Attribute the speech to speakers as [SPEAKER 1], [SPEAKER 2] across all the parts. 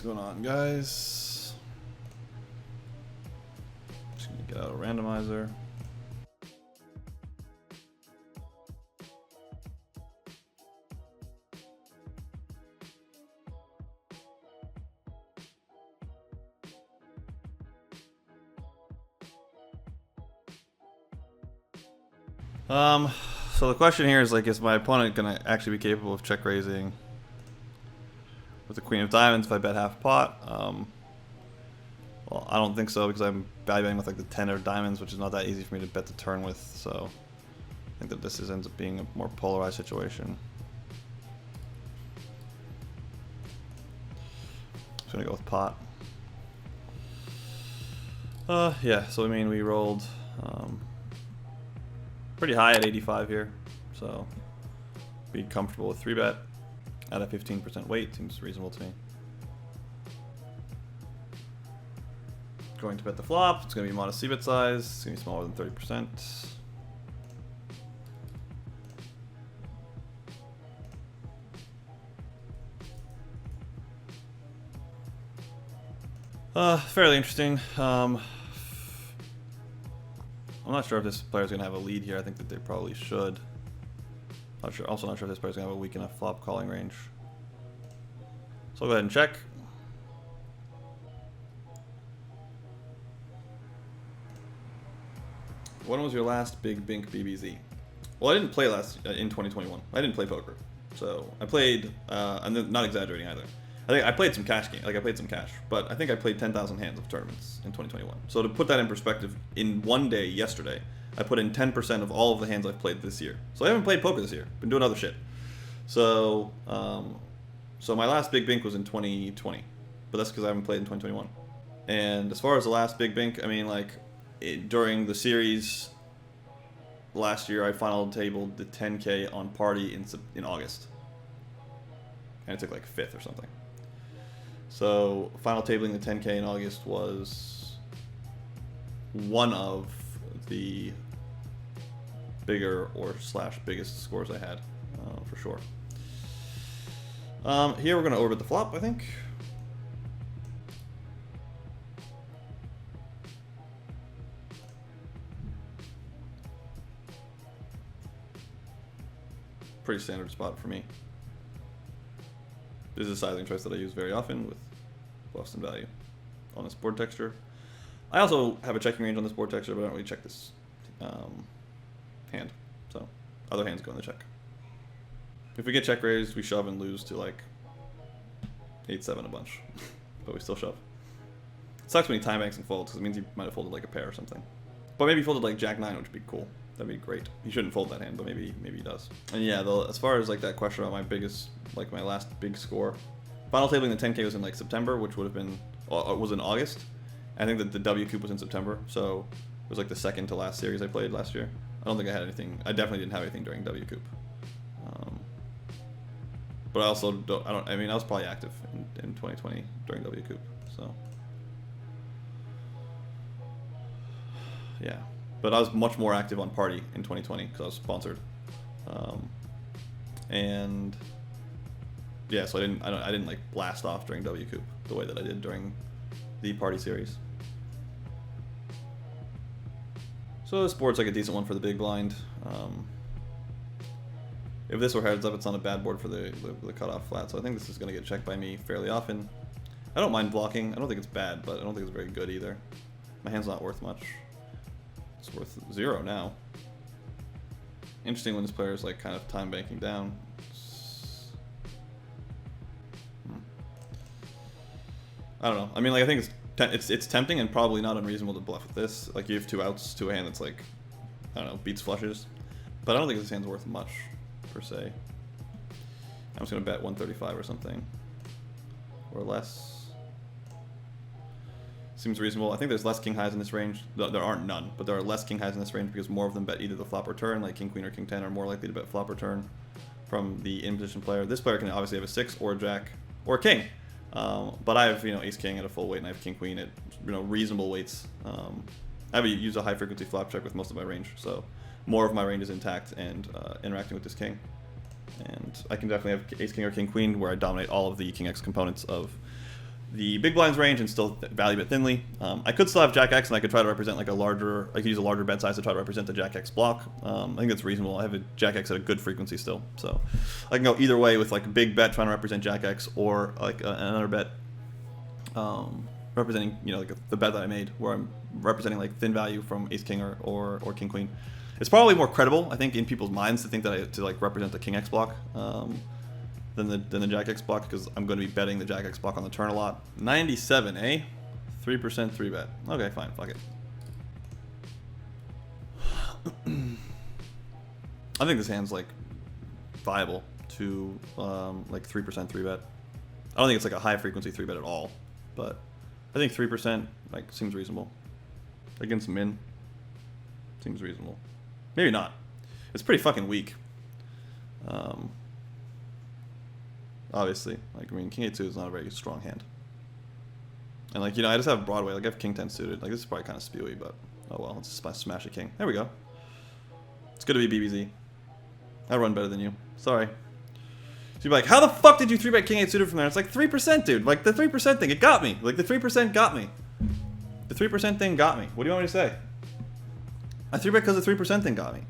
[SPEAKER 1] going on, guys? Just gonna get out a randomizer. So the question here is, like, is my opponent gonna actually be capable of check raising with the Queen of Diamonds if I bet half pot? Well, I don't think so, because I'm value betting with like the 10 of Diamonds, which is not that easy for me to bet the turn with. So I think that this ends up being a more polarized situation. I'm gonna go with pot. Yeah. So I mean, we rolled pretty high at 85 here, so be comfortable with 3-bet at a 15% weight. Seems reasonable to me. Going to bet the flop. It's going to be modest c-bet size. It's going to be smaller than 30%. Fairly interesting. I'm not sure if this player's going to have a lead here. I think that they probably should. Not sure. Also not sure if this player's going to have a weak enough flop calling range. So I'll go ahead and check. When was your last big bink BBZ? Well, I didn't play in 2021. I didn't play poker. So I played, I'm not exaggerating either. I think I played some cash game, like I played some cash, but I think I played 10,000 hands of tournaments in 2021. So to put that in perspective, in one day yesterday, I put in 10% of all of the hands I've played this year. So I haven't played poker this year. Been doing other shit. So, so my last big bink was in 2020, but that's because I haven't played in 2021. And as far as the last big bink, I mean, like during the series last year, I final tabled the 10K on party in August, and it took like 5th or something. So final tabling the 10K in August was one of the bigger or / biggest scores I had, for sure. Here we're going to orbit the flop, I think. Pretty standard spot for me. This is a sizing choice that I use very often with bluffs and value on this board texture. I also have a checking range on this board texture, but I don't really check this hand. So other hands go in the check. If we get check raised, we shove and lose to like 8-7 a bunch, but we still shove. It sucks when he time banks and folds, because it means he might have folded like a pair or something. But maybe he folded like Jack 9, which would be cool. That'd be great. He shouldn't fold that hand, but maybe he does. And yeah, as far as like that question about my biggest, like my last big score, final tabling the 10K was in like September, which would have been was in August. I think that the WCOOP was in September, so it was like the second to last series I played last year. I don't think I had anything. I definitely didn't have anything during WCOOP. But I also don't. I mean, I was probably active in 2020 during WCOOP. So yeah. But I was much more active on party in 2020 because I was sponsored, and yeah, so I didn't like blast off during WCOOP the way that I did during the party series. So this board's like a decent one for the big blind. If this were heads up, it's not a bad board for the cutoff flat. So I think this is going to get checked by me fairly often. I don't mind blocking. I don't think it's bad, but I don't think it's very good either. My hand's not worth much. It's worth 0 now. Interesting when this player is like kind of time banking down. I don't know. I mean, like I think it's tempting and probably not unreasonable to bluff with this. Like you have 2 outs to a hand that's like, I don't know, beats flushes. But I don't think this hand's worth much per se. I'm just gonna bet 135 or something or less. Seems reasonable. I think there's less king highs in this range. There aren't none, but there are less king highs in this range because more of them bet either the flop or turn, like king queen or king 10 are more likely to bet flop or turn from the in position player. This player can obviously have a 6 or a jack or a king, but I have ace king at a full weight and I have king queen at reasonable weights. I have used a high frequency flop check with most of my range, so more of my range is intact and interacting with this king. And I can definitely have ace king or king queen where I dominate all of the king x components of the big blinds range and still value it thinly. I could still have Jack X, and I could try to represent like a larger, I could use a larger bet size to try to represent the Jack X block. I think that's reasonable. I have a Jack X at a good frequency still, so I can go either way with like a big bet trying to represent Jack X, or like another bet representing, you know, like the bet that I made where I'm representing like thin value from Ace King or King Queen. It's probably more credible, I think, in people's minds to think that to like represent the King X block. Than the Jack X block, because I'm going to be betting the Jack X block on the turn a lot. 97, eh? 3% 3-bet. Okay, fine, fuck it. I think this hand's like viable to like 3% 3-bet. I don't think it's like a high frequency 3-bet at all, but I think 3% like seems reasonable. Against min, seems reasonable. Maybe not. It's pretty fucking weak. Obviously, like, I mean, King 8-2 is not a very strong hand. And like, you know, I just have Broadway, like I have King 10 suited. Like, this is probably kind of spewy, but oh well, let's just smash a king. There we go. It's good to be BBZ. I run better than you. Sorry. So you're like, how the fuck did you 3-bet King 8 suited from there? It's like 3%, dude. Like the 3% thing, it got me. Like the 3% got me. The 3% thing got me. What do you want me to say? I 3-bet because the 3% thing got me.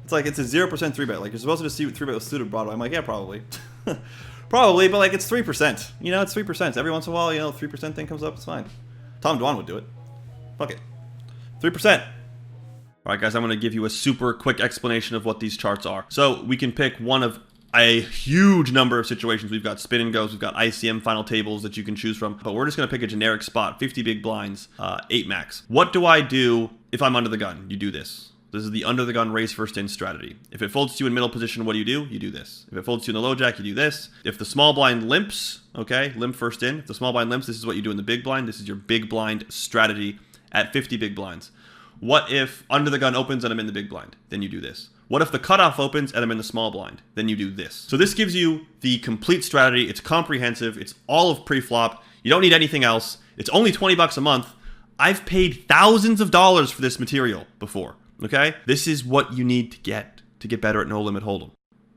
[SPEAKER 1] It's like, it's a 0% 3-bet. Like, you're supposed to just see 3-bet with suited Broadway. I'm like, yeah, probably. Probably, but like, it's 3%. You know, it's 3%. Every once in a while, you know, 3% thing comes up, it's fine. Tom Dwan would do it. Fuck it. 3%. Alright guys, I'm going to give you a super quick explanation of what these charts are. So, we can pick one of a huge number of situations. We've got spin and goes, we've got ICM final tables that you can choose from, but we're just going to pick a generic spot, 50 big blinds, 8 max. What do I do if I'm under the gun? You do this. This is the under the gun raise first in strategy. If it folds to you in middle position, what do? You do this. If it folds to you in the low jack, you do this. If the small blind limps, okay, limp first in. If the small blind limps, this is what you do in the big blind. This is your big blind strategy at 50 big blinds. What if under the gun opens and I'm in the big blind? Then you do this. What if the cutoff opens and I'm in the small blind? Then you do this. So this gives you the complete strategy. It's comprehensive. It's all of pre-flop. You don't need anything else. It's only 20 bucks a month. I've paid thousands of dollars for this material before. Okay? This is what you need to get better at No Limit Hold'em.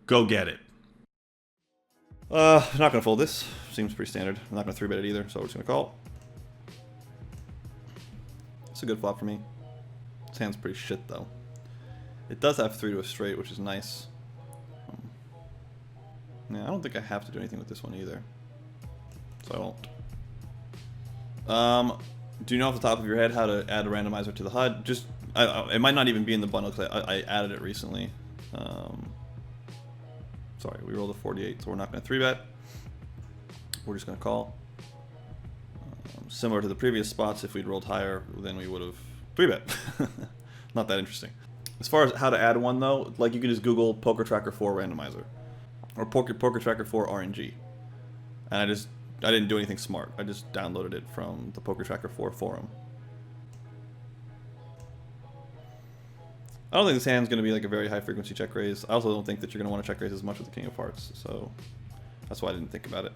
[SPEAKER 1] Go get it. I'm not going to fold this. Seems pretty standard. I'm not going to 3-bet it either, so we're just going to call. It's a good flop for me. This hand's pretty shit, though. It does have 3 to a straight, which is nice. Yeah, I don't think I have to do anything with this one either. So I won't. Do you know off the top of your head how to add a randomizer to the HUD? Just, it might not even be in the bundle because I added it recently. Sorry, we rolled a 48, so we're not going to 3-bet. We're just going to call. Similar to the previous spots, if we'd rolled higher, then we would have 3-bet. Not that interesting. As far as how to add one, though, like you can just Google Poker Tracker 4 randomizer or Poker Tracker 4 RNG, and I didn't do anything smart. I just downloaded it from the Poker Tracker 4 forum. I don't think this hand's going to be like a very high frequency check raise. I also don't think that you're going to want to check raise as much with the King of Hearts, so that's why I didn't think about it.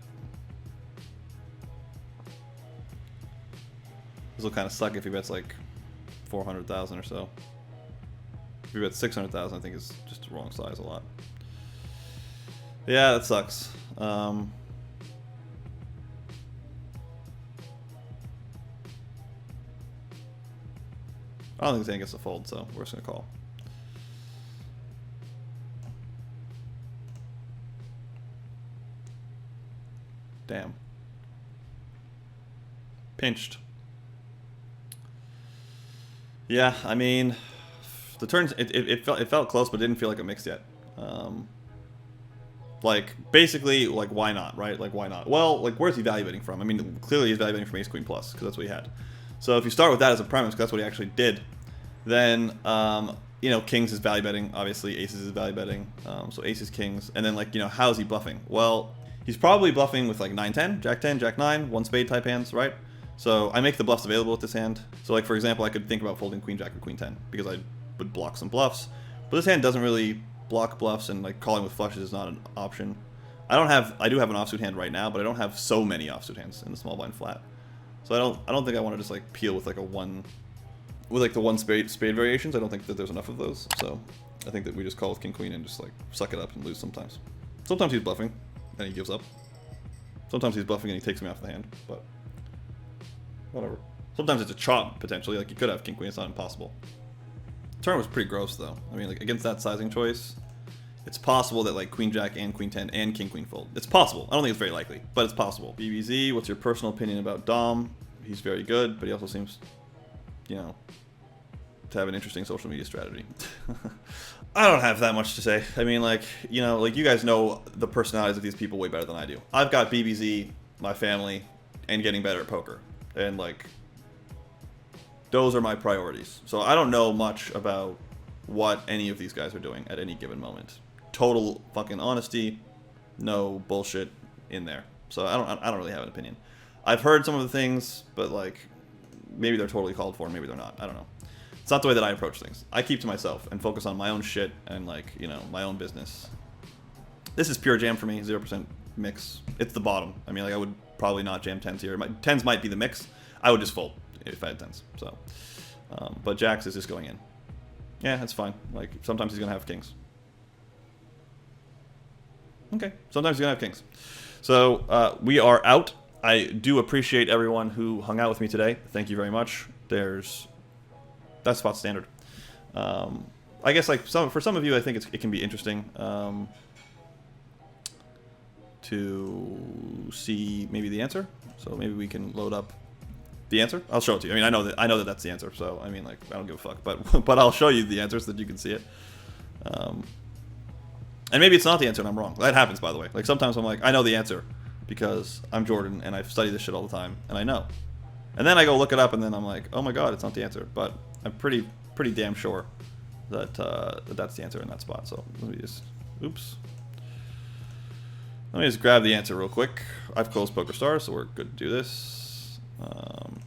[SPEAKER 1] This will kind of suck if he bets like 400,000 or so. If he bets 600,000, I think is just the wrong size a lot. Yeah, that sucks. I don't think this hand gets a fold, so we're just going to call. Damn. Pinched. Yeah, I mean, the turns, it felt close, but didn't feel like it mixed yet. Like, basically, like, why not, right? Like, why not? Well, like, where's he value betting from? I mean, clearly he's value betting from Ace Queen Plus, because that's what he had. So if you start with that as a premise, because that's what he actually did, then, you know, Kings is value betting, obviously, Aces is value betting, so Aces, Kings, and then, like, you know, how is he bluffing? Well, he's probably bluffing with, like, 9-10, Jack-10, Jack-9, one spade type hands, right? So I make the bluffs available with this hand. So, like, for example, I could think about folding Queen Jack or Queen 10, because I would block some bluffs. But this hand doesn't really block bluffs, and, like, calling with flushes is not an option. I do have an offsuit hand right now, but I don't have so many offsuit hands in the small blind flat. So I don't think I want to just, like, peel with, like, the one spade variations. I don't think that there's enough of those. So I think that we just call with King Queen and just, like, suck it up and lose sometimes. Sometimes he's bluffing and he gives up. Sometimes he's bluffing and he takes me off the hand, but whatever. Sometimes it's a chop, potentially. Like, you could have king queen. It's not impossible. Turn was pretty gross, though. I mean, like, against that sizing choice, it's possible that, like, queen jack and queen 10 and king queen fold. It's possible. I don't think it's very likely, but it's possible. BBZ, what's your personal opinion about Dom? He's very good, but he also seems, you know, to have an interesting social media strategy. I don't have that much to say. I mean, like, you know, like, you guys know the personalities of these people way better than I do. I've got BBZ, my family, and getting better at poker. And, like, those are my priorities. So I don't know much about what any of these guys are doing at any given moment. Total fucking honesty, no bullshit in there. So I don't really have an opinion. I've heard some of the things, but, like, maybe they're totally called for, maybe they're not. I don't know. It's not the way that I approach things. I keep to myself and focus on my own shit and, like, you know, my own business. This is pure jam for me, 0% mix. It's the bottom. I mean, like, I would probably not jam 10s here. 10s might be the mix. I would just fold if I had 10s. So, but jacks is just going in. Yeah, that's fine. Like, sometimes he's gonna have kings. Okay, sometimes he's gonna have kings. So we are out. I do appreciate everyone who hung out with me today. Thank you very much. That's spot standard. I guess, like, for some of you, I think it can be interesting to see maybe the answer. So maybe we can load up the answer. I'll show it to you. I mean, I know that that's the answer. So I mean, like, I don't give a fuck. But I'll show you the answer so that you can see it. And maybe it's not the answer and I'm wrong. That happens, by the way. Like, sometimes I'm like, I know the answer because I'm Jordan and I've studied this shit all the time and I know. And then I go look it up and then I'm like, oh my god, it's not the answer. But I'm pretty damn sure that that's the answer in that spot. So let me just, oops. Let me just grab the answer real quick. I've closed PokerStars, so we're good to do this.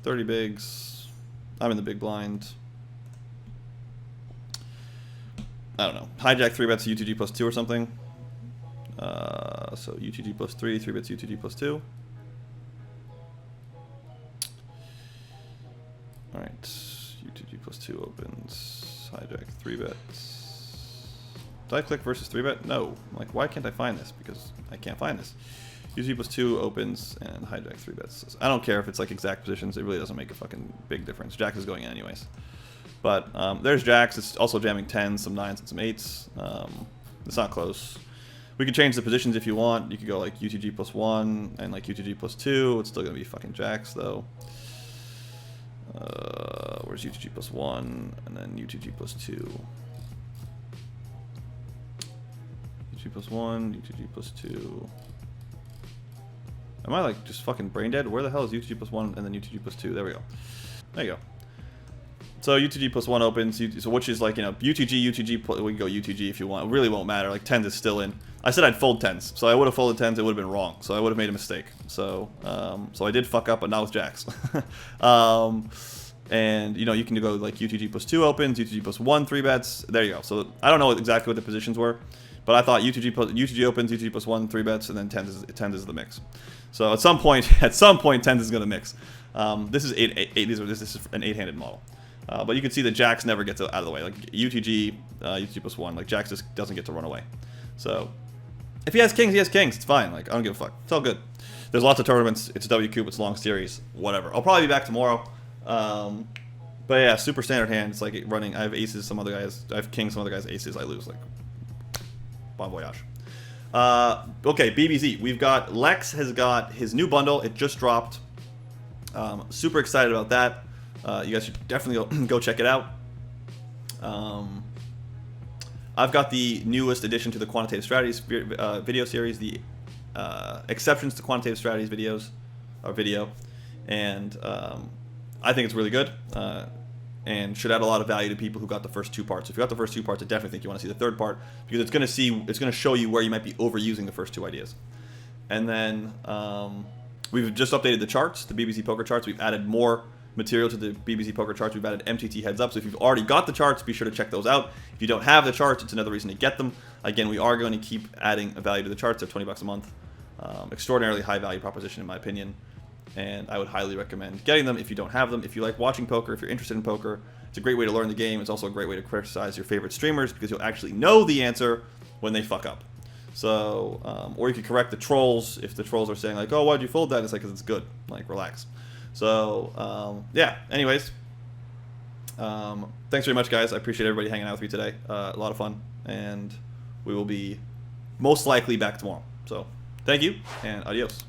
[SPEAKER 1] 30 bigs. I'm in the big blind. I don't know. Hijack 3 bets UTG plus 2 or something. So UTG plus 3, 3 bets UTG plus 2. Alright. UTG plus 2 opens. Hijack 3 bets. Did I click versus 3 bet? No. I'm like, why can't I find this? Because I can't find this. UTG plus 2 opens and hijack 3 bets. I don't care if it's like exact positions. It really doesn't make a fucking big difference. Jack is going in anyways. But there's jacks. It's also jamming 10s, some 9s, and some 8s. It's not close. We could change the positions if you want. You could go like UTG plus 1 and like UTG plus 2. It's still going to be fucking jacks though. Where's UTG plus 1 and then UTG plus 2? UTG plus 1, UTG plus 2. Am I like just fucking brain dead? Where the hell is UTG plus 1 and then UTG plus 2? There we go. There you go. So UTG plus 1 opens, so which is like, you know, UTG, we can go UTG if you want. It really won't matter. Like 10s is still in. I said I'd fold 10s, so I would have folded 10s. It would have been wrong, so I would have made a mistake. So so I did fuck up, but now it's jacks. And you know, you can go like UTG plus 2 opens, UTG plus 1 3 bets. There you go. So I don't know exactly what the positions were, but I thought UTG opens, UTG plus 1 3 bets, and then 10s is the mix. So at some point 10s is gonna mix. This is this is an 8-handed model. But you can see that jacks never gets out of the way. Like UTG plus 1, like jacks just doesn't get to run away. So if he has kings, he has kings. It's fine. Like, I don't give a fuck. It's all good. There's lots of tournaments. It's a WCOOP. It's a long series. Whatever. I'll probably be back tomorrow. But yeah, super standard hand. It's like running. I have aces. Some other guys. I have kings. Some other guys aces. I lose. Like, bon voyage. Okay, BBZ. We've got Lex has got his new bundle. It just dropped. Super excited about that. You guys should definitely go check it out. I've got the newest addition to the Quantitative Strategies video series, the exceptions to Quantitative Strategies video, and I think it's really good and should add a lot of value to people who got the first 2 parts. If you got the first 2 parts, I definitely think you want to see the 3rd part because it's going to show you where you might be overusing the first 2 ideas. And then we've just updated the charts, the BBZ Poker charts. We've added more material to the BBZ Poker charts. We've added MTT heads up, so if you've already got the charts, be sure to check those out. If you don't have the charts, it's another reason to get them. Again, we are going to keep adding a value to the charts. They're $20 a month. Extraordinarily high value proposition in my opinion, and I would highly recommend getting them if you don't have them. If you like watching poker, if you're interested in poker, it's a great way to learn the game. It's also a great way to criticize your favorite streamers because you'll actually know the answer when they fuck up. So, or you can correct the trolls if the trolls are saying like, oh, why'd you fold that? It's like, because it's good. Like, relax. So yeah. Anyways, thanks very much, guys. I appreciate everybody hanging out with me today. A lot of fun, and we will be most likely back tomorrow. So thank you, and adios.